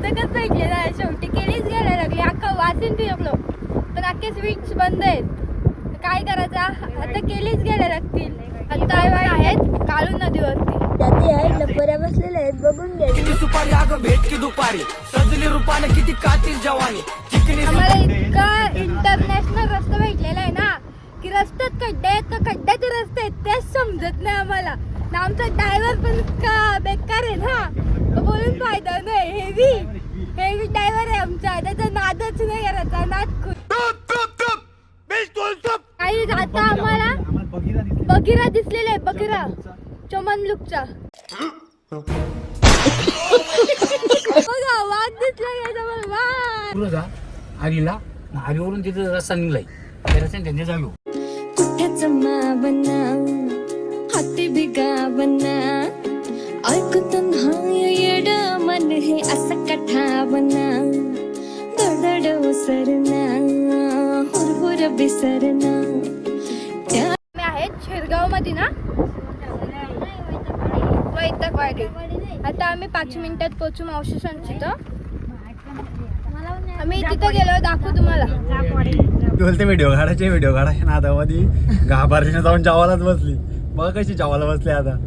पुस्तकच भेटले ना शेवटी केलीच घ्यायला लागली अख्खा वाचून फिरलो पण अख्खे स्वीट्स बंद आहेत काय करायचं आता केलीच घ्यायला लागतील. आता आहेत काळू नदीवरती त्याते आहेत लपऱ्या बसलेल्या आहेत बघून घ्या. दुपारी अगं भेट की दुपारी सजली रूपाने किती कातील जवानी. आम्हाला इतका इंटरनॅशनल रस्ता भेटलेला आहे ना की रस्त्यात खड्डे आहेत का खड्ड्याचे रस्ते आहेत तेच समजत नाही आम्हाला ना. आमचा ड्रायव्हर पण का बेकार आहे ना तो बोलून फायदा नाही. हेवी ड्रायव्हर आहे आमचा त्याचा नादच नाही करायचा नाद खूप काही. आता आम्हाला बगिरा दिसलेला आहे बगिरा चमनलुकचा बघा वाघ दिसला याचा आगीला आगीवरून तिथे रस्ता निघलाय त्या रस्त्याने त्यांच्या जागो कुठ्याचं मावना हाती बिगा बना ऐकतो नाही येड मन हे असं कठावना दडदड उसरना हुरहुर बिसरना. आहेत शिरगाव मध्ये ना वैतकवाडी. आता आम्ही 5 मिनिटात पोहोचू मावशी तिथं. आम्ही तिथं गेलो दाखवू तुम्हाला. बोलते व्हिडिओ काढायचे नादामध्ये घाबरलीने जाऊन जेवायलाच बसली. बघा कशी जेवायला बसली आता.